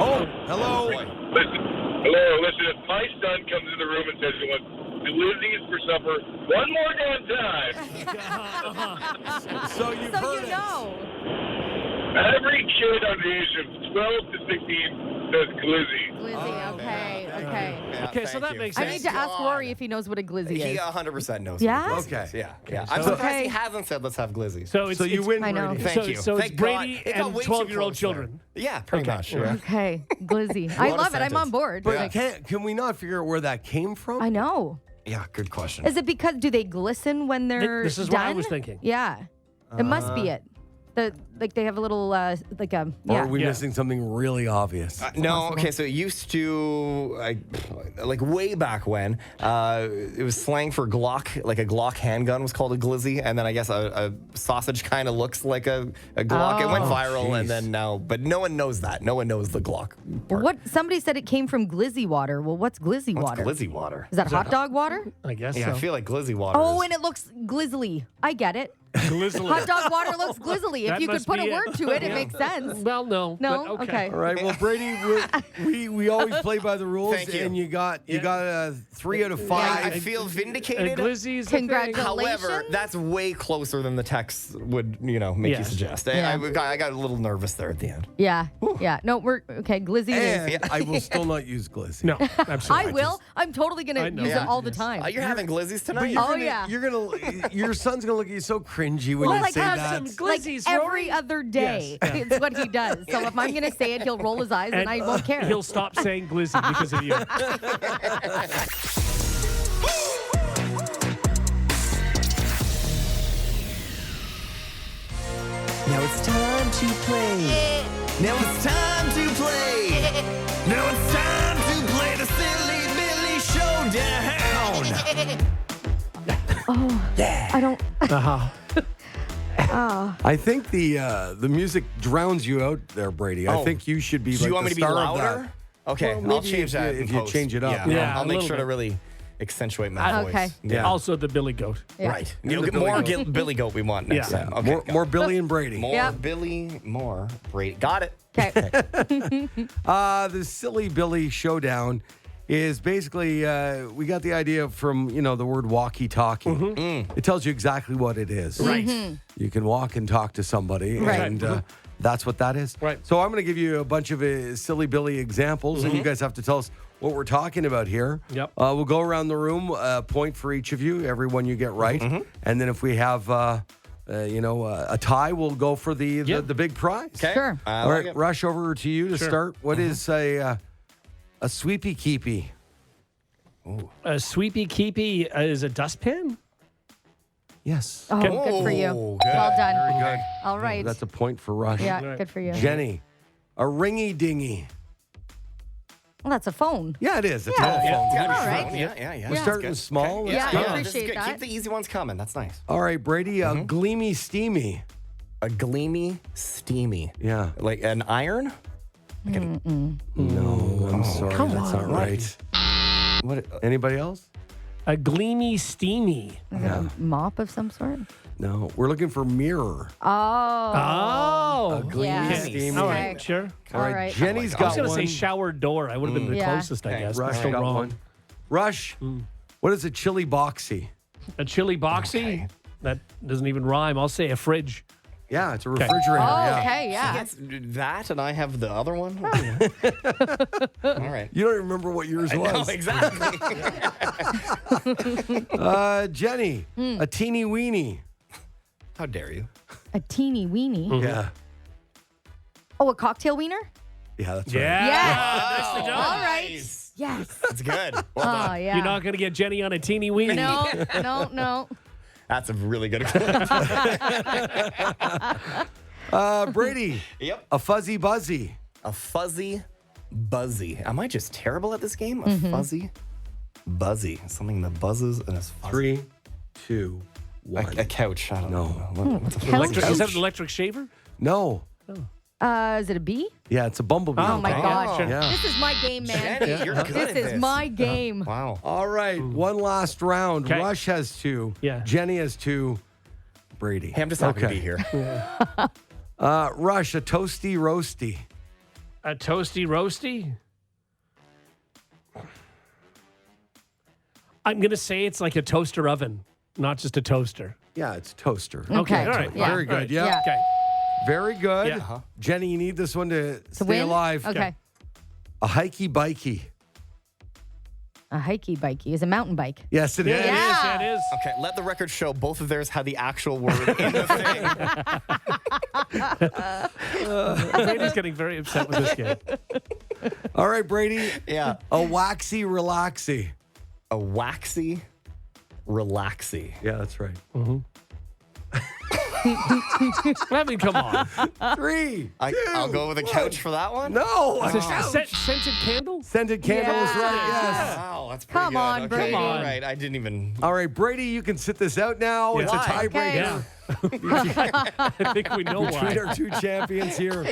Oh, hello. Listen, if my son comes in the room and says he wants glizzies for supper one more damn time, So you've So heard you it. know. every kid under the age of 12 to 16 says glizzy. Glizzy, okay. Yeah, Okay, so thank that you. makes I sense. need to ask Rory if he knows what a glizzy He is. 100% knows. Yeah? what glizzy is. Okay. Yeah. I'm So- surprised he Okay. hasn't said let's have glizzy. So it's So you it's- win, I know. Brady. Thank so, you. So Thank it's Brady God. It got and way too 12-year-old close there. children. Yeah, pretty Okay. much. Yeah. Okay, glizzy. I What a love it. I'm sentence. on board. But Like, can we not figure out where that came from? I know. Yeah, good question. Is it because do they glisten when they're This is done? what I was thinking. Yeah, it must be it. Like they have a little Or are we missing something really obvious? No, okay, so it used to, like way back when, it was slang for Glock, like a Glock handgun was called a glizzy, and then I guess a sausage kind of looks like a Glock. It went viral, and then now, but no one knows that. No one knows the Glock part. What? Somebody said it came from glizzy water. Well, what's glizzy water? Glizzy water. Is that hot dog water? I guess Yeah, so. I feel like glizzy water Oh, is- and it looks glizzly. I get it. Glizzly. Hot dog water looks glizzly. If That you could must put a be it. word to it, it Yeah. makes sense. Well, no. No? but Okay. All right. Well, Brady, we always play by the rules, Thank you. and you got a 3 out of 5. I feel vindicated. Glizzy's a thing. Congratulations. However, that's way closer than the text would, make you Yes. suggest. Yeah. I got a little nervous there at the end. Yeah. Yeah. No, we're okay. Glizzy is. And I will still not use glizzy. No, absolutely. I will. I'm totally I gonna know. use Yeah. it all the time. You're having glizzies tonight? Oh, yeah. Your son's gonna look at you so cringy when Well, you like, say have that. some like glizzies, every Rory. other day. Yes. It's what he does. So if I'm gonna say it, he'll roll his eyes, and I won't care. He'll stop saying glizzy because of you. Now it's time to play. Now it's time to play. Now it's time to play the Silly Billy Showdown. I don't. I think the music drowns you out there, Brady. I Oh. think you should be Do you like want me the to be star of louder? that. Okay, Well, I'll maybe change if that. you- in if you post. change it up. Yeah, I'll a make little sure to bit. really accentuate my Okay. voice. Yeah. Also, the Billy Goat. Yeah. Right. And You'll the get Billy more Goat. Billy Goat we want next Yeah. time. Okay. More Billy and Brady. More Yep. Billy, more Brady. Got it. Okay. The Silly Billy Showdown is basically we got the idea from the word walkie-talkie. It tells you exactly what it is. Right. You can walk and talk to somebody, Right. and that's what that is. Right. So I'm going to give you a bunch of Silly Billy examples, and you guys have to tell us what we're talking about here. Yep. We'll go around the room, point for each of you, every one you get right, and then if we have a tie, we'll go for the big prize. Okay. Sure. All right, Rush, over to you to start. What is a sweepy keepy? A sweepy keepy is a dustpan? Yes. Oh, good for you. Oh, good. Well done. Very good. All right. That's a point for Rush. Yeah, Right. good for you. Jenny, a ringy dingy. Well, that's a phone. Yeah, it is. A Yeah. telephone. Yeah. Good. All right. Yeah. We're Yeah. starting small. Okay. Let's Yeah, go. I This is appreciate good. that. Keep the easy ones coming. That's nice. All right, Brady, a gleamy steamy. A gleamy, steamy. Yeah. Like an iron? No, I'm sorry. come That's on. not right. What? Anybody else? A gleamy steamy. Is it a mop of some sort? No. We're looking for mirror. Oh. Oh. Gleamy Yeah. steamy. All Okay. right, sure. All right. right. Jenny's I got was going to one. say shower door. I would have been the Yeah. closest, I Okay, guess. Rush but still got wrong. one. Rush, what is a chili boxy? A chili boxy? Okay. That doesn't even rhyme. I'll say a fridge. Yeah, it's a refrigerator. Oh, yeah. okay, yeah. That's that, and I have the other one. All right. You don't remember what yours No, was. exactly. Jenny, a teeny weeny. How dare you? A teeny weeny. Yeah. Oh, a cocktail wiener? Yeah, that's Yeah. right. Yeah. Nicely done. All right. Nice. Yes. That's good. Well Oh, done. yeah. You're not going to get Jenny on a teeny weeny. No. That's a really good. Brady, Yep. a fuzzy buzzy. A fuzzy buzzy. Am I just terrible at this game? A fuzzy buzzy. Something that buzzes and is fuzzy. 3, 2, 1. A couch. I don't know. What's a Electric, Couch. is that an electric shaver? No. Is it a bee? Yeah, it's a bumblebee. Oh, my Okay. gosh. Sure. Yeah. This is my game, man. Jenny, you're good at This is my game. Wow. All right, one last round. Okay. Rush has 2. Yeah. Jenny has 2. Brady. Hey, I'm just happy to be here. Rush, a toasty roasty. A toasty roasty? I'm going to say it's like a toaster oven, not just a toaster. Yeah, it's toaster. Okay. All right. Yeah. Very good. All right. Yeah. Yeah. Okay. Very good. Yeah. Uh-huh. Jenny, you need this one to stay win? alive. Okay. A hikey bikey. A hikey bikey is a mountain bike. Yes, it Yeah, is. it is. Yeah. Yeah, it is. Okay, let the record show both of theirs had the actual word in the thing. Brady's getting very upset with this game. All right, Brady. Yeah. A waxy relaxy. A waxy relaxy. Yeah, that's right. I mean, come on. 3. I'll go with a couch for that one. No. Is it scented candle? Scented candle is right. Yeah. Yes. Wow, that's pretty Come good. on, Okay, Brady. all right, I didn't even. All right, Brady, you can sit this out now. It's a Why? tiebreaker I think we know between why. our two champions here,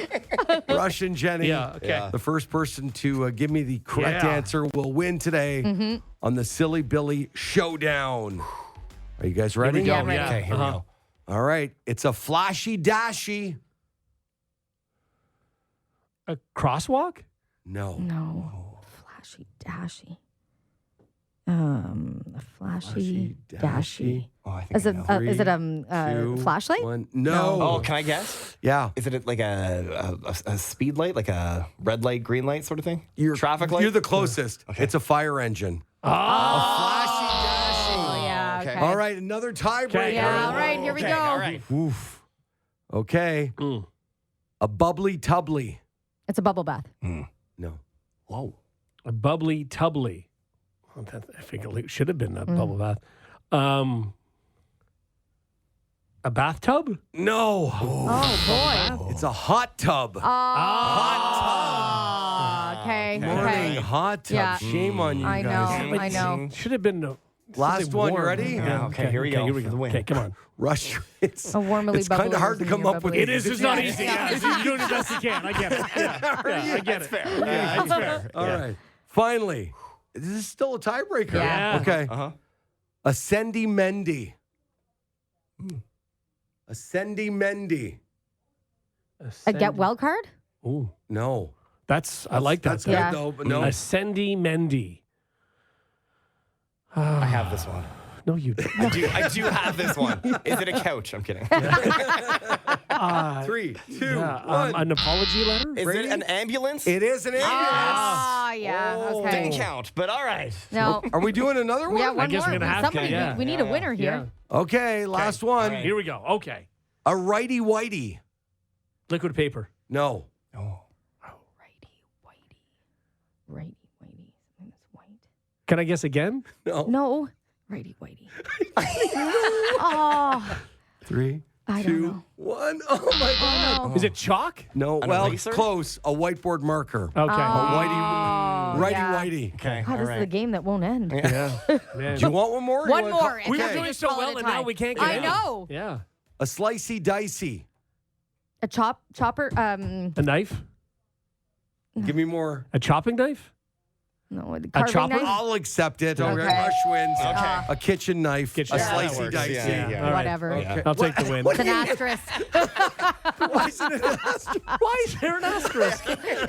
Rush and Jenny. Yeah, okay. Yeah. The first person to give me the correct Yeah. answer will win today on the Silly Billy Showdown. Are you guys ready? Yeah, ready. Okay, here we go. All right. It's a flashy dashy. A crosswalk? No. No. Flashy dashy. A flashy dashy. Oh, I think Is I it know. is it Two, flashlight? 1. No. Oh, can I guess? Yeah. Is it like a speed light, like a red light, green light sort of thing? Traffic light? You're the closest. It's a fire engine. Oh, yeah. Okay. All right, another tiebreaker. Okay. Yeah, all right, here we Okay, go. all right. Oof. Okay. Mm. A bubbly tubbly. It's a bubble bath. No. Whoa. A bubbly tubbly. Well, I think it should have been a bubble bath. A bathtub? No. Oh, boy. It's a hot tub. Okay. Morning Okay. hot tub. Yeah. Shame on you I know. guys. I know. Should have been Last something one, you warm. ready? Yeah, okay, here we go. Here we For go. the win. Okay, come on. Rush. It's A warmly it's kind bubbly of hard to is come near up with. bubbly. It is. It's not Yeah. easy. Yeah. You're doing the best you can. I get it. Yeah. I get it. Fair. Yeah, it's fair. All right. Finally, this is still a tiebreaker. Yeah. Okay. Uh-huh. A Sendy Mendy. A Sendy Mendy. A get well card? Ooh, No. I like that. That's good Yeah. though, but no. A Sendy Mendy. I have this one. No, you don't. I do have this one. Is it a couch? I'm kidding. 3, 2, Yeah, 1. an apology letter? Is it an ambulance? It is an ambulance. Ah, yeah. Okay. Didn't count, but all right. No. Are we doing another one? Yeah, one guess more. we're gonna have to, Somebody, yeah. we need a winner here. Okay, last one. right. Here we go. Okay. A righty whitey. Liquid paper. No. Oh. Righty, whitey. Righty, whitey. Something that's white. Can I guess again? No. No. Righty, whitey. Oh, 3, I don't 2, know. 1. Oh my God. Oh, no. Is it chalk? No. An Well, eraser? close. A whiteboard marker. Okay. Whitey. Righty yeah. whitey. Okay. God, all this is a right. game that won't end. Man. Do you want one more? or you One wanna more. call- We were Okay. doing Just so call it well, a and tie. now we can't get I out. know. Yeah. A slicey dicey. A chopper. A knife? Give me more. A chopping knife? No, the A carving chopper? knife? I'll accept it. Okay. Rush wins. Okay. A kitchen knife. Kitchen a knife. That slicey works. dicey. Yeah. All right. Whatever. Okay. I'll take the win. It's an asterisk. Why isn't it an asterisk? Why is there an asterisk?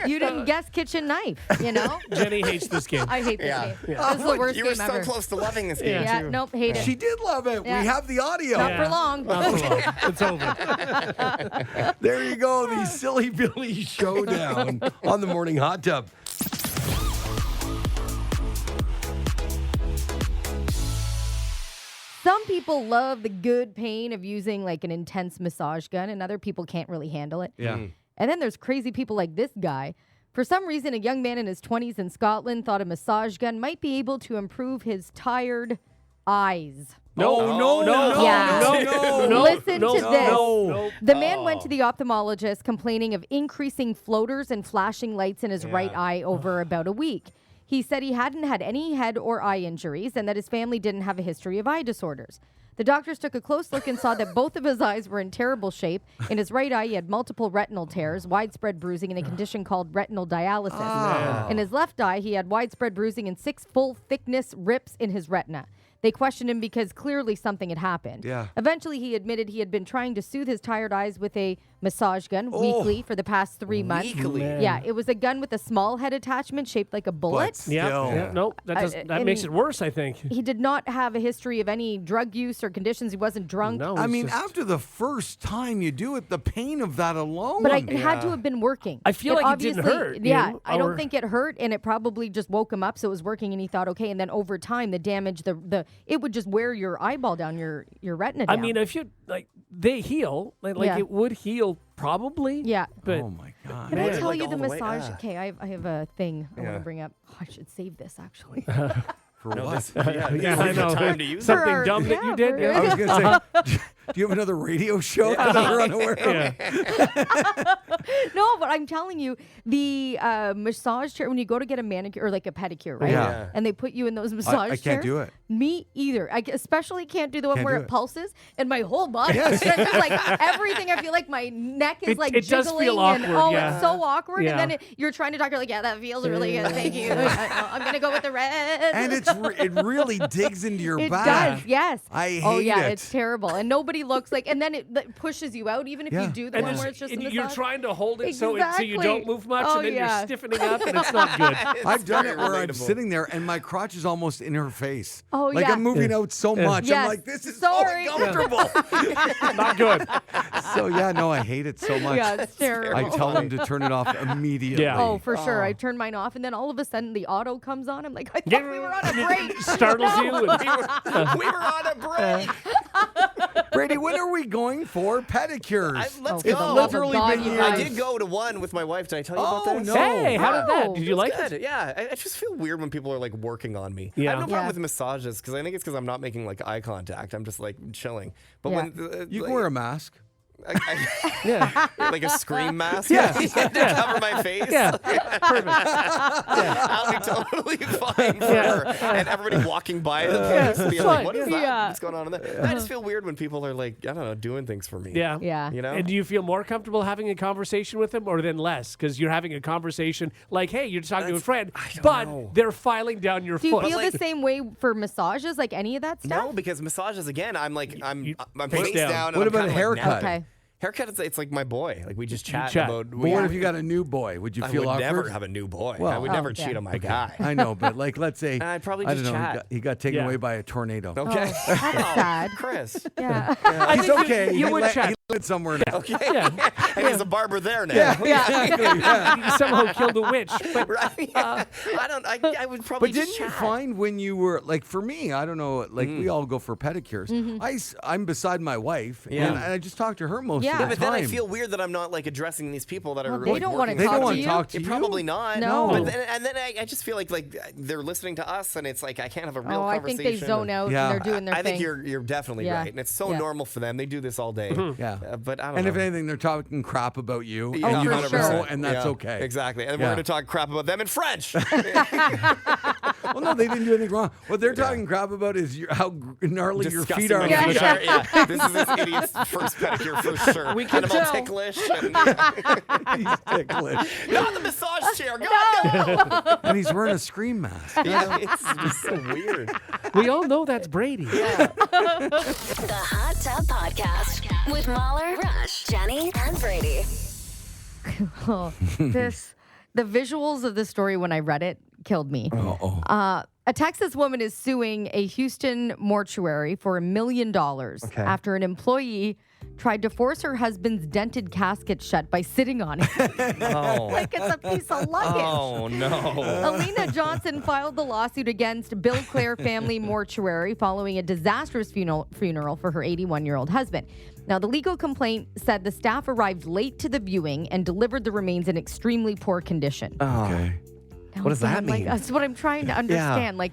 You didn't guess kitchen knife, you know? Jenny hates this game. I hate this Yeah. game. This is the worst You were game so ever. close to loving this game, Yeah, too. nope, hate it. She did love it. Yeah. We have the audio. Not for long. Not for long. It's over. There you go. The Silly Billy Showdown on the Morning Hot Tub. Some people love the good pain of using like an intense massage gun, and other people can't really handle it. Yeah. And then there's crazy people like this guy. For some reason, a young man in his 20s in Scotland thought a massage gun might be able to improve his tired eyes. No. Yeah. No. Listen no, to no, this. No. The man went to the ophthalmologist complaining of increasing floaters and flashing lights in his right eye over about a week. He said he hadn't had any head or eye injuries and that his family didn't have a history of eye disorders. The doctors took a close look and saw that both of his eyes were in terrible shape. In his right eye, he had multiple retinal tears, widespread bruising, and a condition called retinal dialysis. In his left eye, he had widespread bruising and 6 full-thickness rips in his retina. They questioned him because clearly something had happened. Yeah. Eventually, he admitted he had been trying to soothe his tired eyes with a massage gun weekly for the past 3 months. Weekly? Yeah, it was a gun with a small head attachment shaped like a bullet. Yeah. Still. Yeah. No, that makes it worse, I think. He did not have a history of any drug use or conditions. He wasn't drunk. No, I it's mean, just- after the first time you do it, the pain of that alone. But it had to have been working. I feel like it didn't obviously- hurt, Yeah, you know, I don't or- think it hurt, and it probably just woke him up, so it was working, and he thought, okay. And then over time, the damage, it would just wear your eyeball down, your retina I down. mean, if you they heal, like Yeah. it would heal probably. yeah. But Oh my God. Can I tell like you the all the way- massage? ah. Okay, I have a thing I want Yeah. to bring up. Oh, I should save this actually. For what? I know. Time to use Something For- dumb that you yeah, did. for- I was going to say, do you have another radio show that we're unaware of? Yeah. No, but I'm telling you, the massage chair, when you go to get a manicure or like a pedicure, right? Yeah. And they put you in those massage chairs. I can't do it. Me either. I especially can't do the one Can't where do it it. pulses and my whole body. It's like everything. I feel like my neck is like it does jiggling. feel and, awkward, yeah. it's so awkward. Yeah. And then you're trying to talk. You're like, yeah, that feels really good. Thank you. I'm going to go with the red. And it really digs into your It back. does, yes. I Oh hate yeah, it. it's terrible, and nobody looks like. And then it pushes you out, even if Yeah. you do the And one it's- where it's just a and you're massage. trying to hold it so you Exactly. don't move much, Oh, and then yeah. you're stiffening up, and it's not good. I've done it very where I'm relatable. sitting there and my crotch is almost in her face. Oh, like yeah. I'm moving out so much. Yes. I'm like, this is Sorry. so uncomfortable. Not good. So yeah, no, I hate it so much. Yeah, it's terrible. I tell them to turn it off immediately. Yeah. Oh, for sure. I turn mine off, and then all of a sudden the auto comes on. I'm like, I thought we were on a break. Startles you. And, we were on a break. Brady, when are we going for pedicures? Let's for the go. love of God, you I guys. did go to one with my wife. Did I tell you about Oh, this? no. hey, how did that? Wow. Did you like Good. it? Yeah, I just feel weird when people are like working on me. Yeah. I have no problem Yeah. with massages because I think it's because I'm not making like eye contact. I'm just like chilling. But Yeah. when You can wear a mask. Yeah. like a scream mask, Yeah. to cover my face. Yeah. Perfect. I'll be totally fine for Yeah. her. And everybody walking by the Yeah, place being it's like, fine. "What is that? Yeah. What's going on in there?" I just feel weird when people are like, I don't know, doing things for me. Yeah. Yeah. You know? And do you feel more comfortable having a conversation with them or then less? Because you're having a conversation like, hey, you're talking to a friend, but know. they're filing down your Do you foot. feel like- the same way for massages, like any of that stuff? No, because massages again, I'm You- face face down. down. and What I'm about kinda a haircut? Like Okay. Haircut, it's like my boy. Like we just chat chat. about. But what if you got a new boy? Would you I feel would awkward? never have a new boy. I Well- would Oh, never yeah. cheat on my guy. I know, but like, let's say I'd probably I just don't know, chat. he got taken Yeah. away by a tornado. Okay. Oh, that's sad. Chris. Yeah. I He's think okay. You he would let, chat. he went somewhere now. Okay. Yeah. And he's a barber there now. You somehow killed a witch. But Right? I would probably But just didn't you chat. find when you were like, for me, I don't know, like we all go for pedicures. I'm beside my wife, Yeah. and I just talk to her most Yeah. of Yeah, the but then time. I feel weird that I'm not like addressing these people that are Well, they like don't wanna working they talk don't to want to you? talk to Yeah, you. probably not. No. But then I just feel like they're listening to us, and it's like I can't have a real Oh, I conversation. think they zone out Yeah. and they're doing their I thing. think you're definitely Yeah. right, and it's so Yeah. normal for them. They do this all day. Yeah. But I don't And know. if anything, they're talking crap about you, Yeah, and you don't 100%. know, and that's Yeah, okay. Exactly. And Yeah. we're going to talk crap about them in French. Well, no, they didn't do anything wrong. What they're talking crap about is how gnarly your feet are. Disgusting. Yeah. Yeah. This is this idiot's first pedicure for sure. We can and I'm all tell. ticklish. And, He's ticklish. not the massage chair. God, no. And he's wearing a scream mask. Yeah, it's just so weird. we all know that's Brady. The Hot Tub Podcast with Mauler, Rush, Jenni, and Brady. The visuals of the story when I read it killed me. Uh-oh. A Texas woman is suing a Houston mortuary for $1 million after an employee tried to force her husband's dented casket shut by sitting on it Oh. like it's a piece of luggage. Oh, no. Alina Johnson filed the lawsuit against Bill Clare Family Mortuary following a disastrous funeral for her 81-year-old husband. Now, the legal complaint said the staff arrived late to the viewing and delivered the remains in extremely poor condition. Okay. Now, What does that I'm like, mean? that's what I'm trying to understand. Like,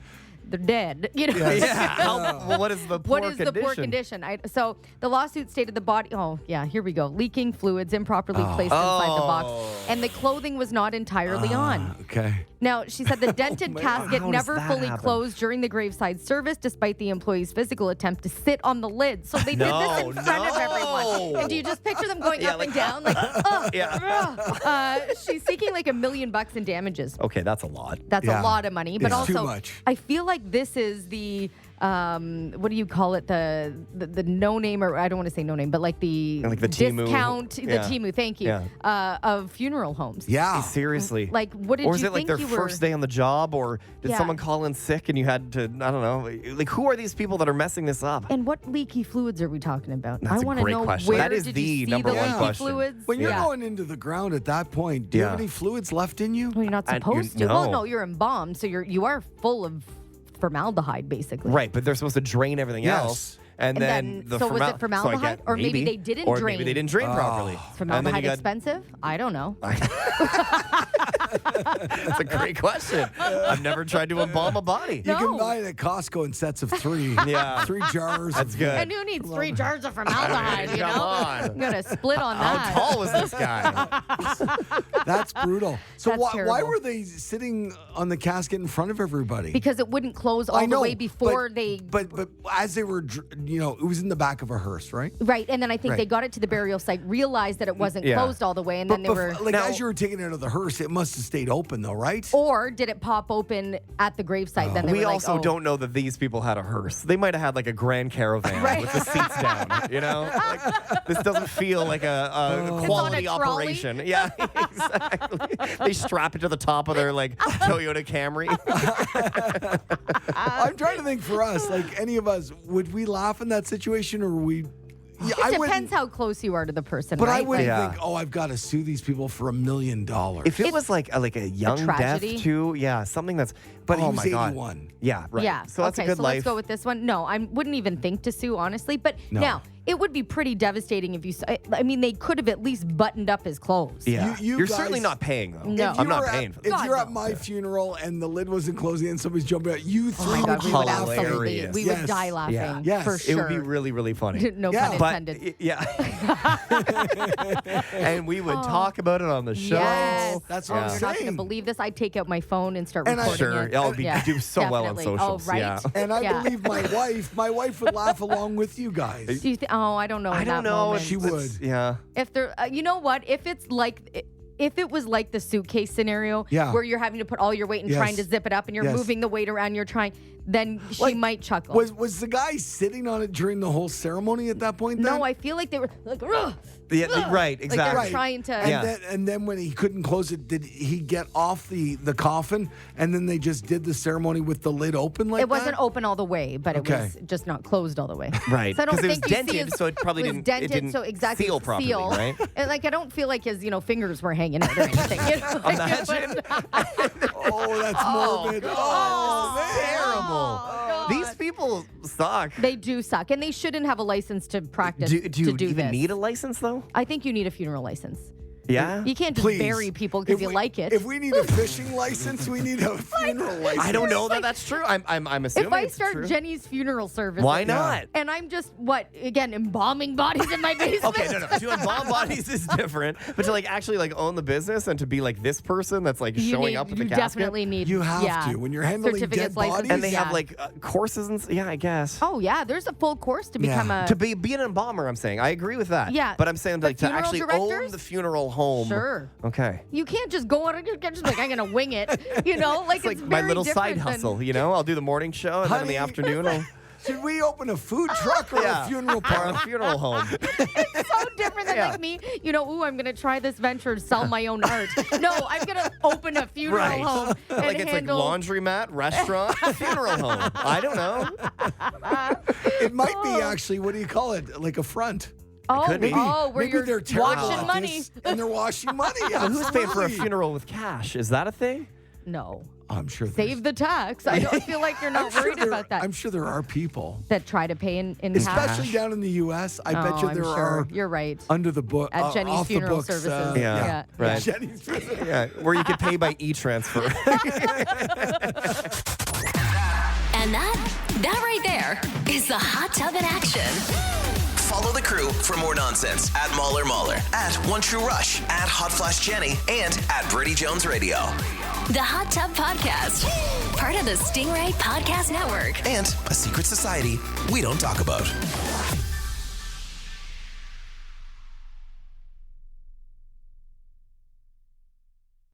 they're dead. You know? Yeah. What is the poor What is the poor condition? So the lawsuit stated the body. Oh, yeah, here we go. Leaking fluids improperly placed inside the box, and the clothing was not entirely on. Okay. Now, she said the dented casket How does never that fully happen? closed during the graveside service, despite the employee's physical attempt to sit on the lid. So they did this in front of everyone. And do you just picture them going up and down? Like, she's seeking like $1 million in damages. Okay, that's a lot. That's Yeah. a lot of money, but It's too also much. I feel like this is the what do you call it? The no name, or I don't want to say no name, but like the Temu. discount, Yeah. the Temu. Thank you. Of funeral homes. Yeah. Seriously. Like, what did or is you it like think their you were? first day on the job, or did Yeah. someone call in sick and you had to, I don't know, like who are these people that are messing this up? And what leaky fluids are we talking about? That's I a want to great know question. where That is did the you see number the one leaky question. fluids? When you're Yeah. going into the ground at that point, do you have Yeah. any fluids left in you? Well, you're not And supposed you to. Well, know. no, you're embalmed, so you are full of formaldehyde, basically. Right, but they're supposed to drain everything Yes. else. And And then then- the so was it so I formaldehyde? get- Or maybe they didn't or drain? maybe they didn't drain properly. Is And then formaldehyde you got- expensive? I don't know. That's a great question. I've never tried to embalm a body. You can buy it at Costco in sets of 3. Yeah. 3 jars. That's good. And who needs 3 jars of formaldehyde, you know? Come on. I'm going to split on that. How tall was this guy? That's brutal. So That's why terrible. were they sitting on the casket in front of everybody? Because it wouldn't close all the way before they... But as they were, it was in the back of a hearse, right? Right, and then I think Right. they got it to the burial site, realized that it wasn't Yeah. closed all the way, and then they were... As you were taking it out of the hearse, it must have stayed open though, right? Or did it pop open at the gravesite? Then they We were like, also oh. don't know that these people had a hearse. They might have had like a grand caravan Right. with the seats down. You know, this doesn't feel like a quality on a trolley? operation. Yeah, exactly. They strap it to the top of their like Toyota Camry. I'm trying to think for us, like any of us, would we laugh in that situation or would we? Yeah, It depends how close you are to the person, But right? I wouldn't Yeah. think, I've got to sue these people for $1 million. If it was like a young death tragedy? too, yeah, something that's. But he oh was my god, 81. yeah, right. Yeah. So that's okay, a good so life. let's go with this one. No, I wouldn't even think to sue, honestly. But now, it would be pretty devastating if you... I mean, they could have at least buttoned up his clothes. Yeah, You you're guys- certainly not paying though. No. If I'm you not were paying at, for If this. you're at my funeral and the lid wasn't closing and somebody's jumping out, you Oh three my God, would we would laugh. absolutely... hilarious. We Yes. would die laughing. Yeah. Yes. For It sure. It would be really, really funny. No Yeah. pun But intended. yeah, and we would talk about it on the show. Yes. That's Oh, what I'm you're not going to saying. believe this. I'd take out my phone and start And I- recording Sure, it. I'll be do so well on definitely. socials. Oh, right. Yeah. And I Yeah. believe my wife would laugh along with you guys. Do you I don't know. I in don't that know. moment. She would. Yeah. If there, you know what? If it's like, if it was like the suitcase scenario, Yeah. where you're having to put all your weight and Yes. trying to zip it up, and you're Yes. moving the weight around, you're trying, then she Like, might chuckle. Was the guy sitting on it during the whole ceremony at that point? Then? No, I feel like they were like, "Ugh." Yeah, right, Like exactly. they're trying to. Yeah. And then when he couldn't close it, did he get off the coffin? And then they just did the ceremony with the lid open like It wasn't that? open all the way, but Okay. it was just not closed all the way. Right, So I don't 'cause it was think you see dented, his- so it probably was didn't- it dented, didn't so exactly seal properly, right? And like I don't feel like his fingers were hanging out or anything. You know, like, it Imagine. Oh, that's morbid. Oh, man. Terrible. God. These people suck. They do suck, and they shouldn't have a license to practice Do to you do even this. need a license though? I think you need a funeral license. Yeah. You can't just Please. bury people because you like it. If we need a fishing license, we need a funeral license. I don't know that that's true. I'm assuming If I it's start true. Jenny's funeral service, Why not? and I'm just embalming bodies in my basement. Okay, no. To embalm bodies is different, but to like actually like own the business and to be like this person that's like showing up at the you casket. definitely need. You have to when you're handling certificates, dead bodies. licenses, And they have yeah. like courses and yeah, I guess. Oh yeah, there's a full course to Yeah. become a. To be an embalmer, I'm saying. I agree with that. Yeah. But I'm saying But like to funeral actually own directors? the funeral home. Sure. Okay. You can't just go on. You can't just like I'm gonna wing it. You know, like It's like very my little side different than- hustle, you know? I'll do the morning show and then in the Honey, afternoon I'll Should we open a food truck or yeah. a funeral or parlor? a funeral home. It's so different than Yeah. like me. You know, I'm gonna try this venture to sell my own art. No, I'm gonna open a funeral Right. home and Like it's handle. like laundromat, restaurant, funeral home. I don't know. It might be actually, what do you call it? Like a front. could be. where Maybe you're they're washing money. and they're washing money. But who's paying for a Absolutely. funeral with cash? Is that a thing? No, I'm sure. save the tax. I don't feel like you're not worried about that. I'm sure there are people, That try to pay in cash. especially down in the U.S. I bet you I'm there sure. are You're right. under the book At Jenny's off funeral the books, services. Yeah. Right. Jenny's Yeah, where you could pay by e-transfer. And that right there is the hot tub in action. Follow the crew for more nonsense at Mauler, at One True Rush, at Hot Flash Jenni, and at Brady Jones Radio. The Hot Tub Podcast. Part of the Stingray Podcast Network. And a secret society we don't talk about.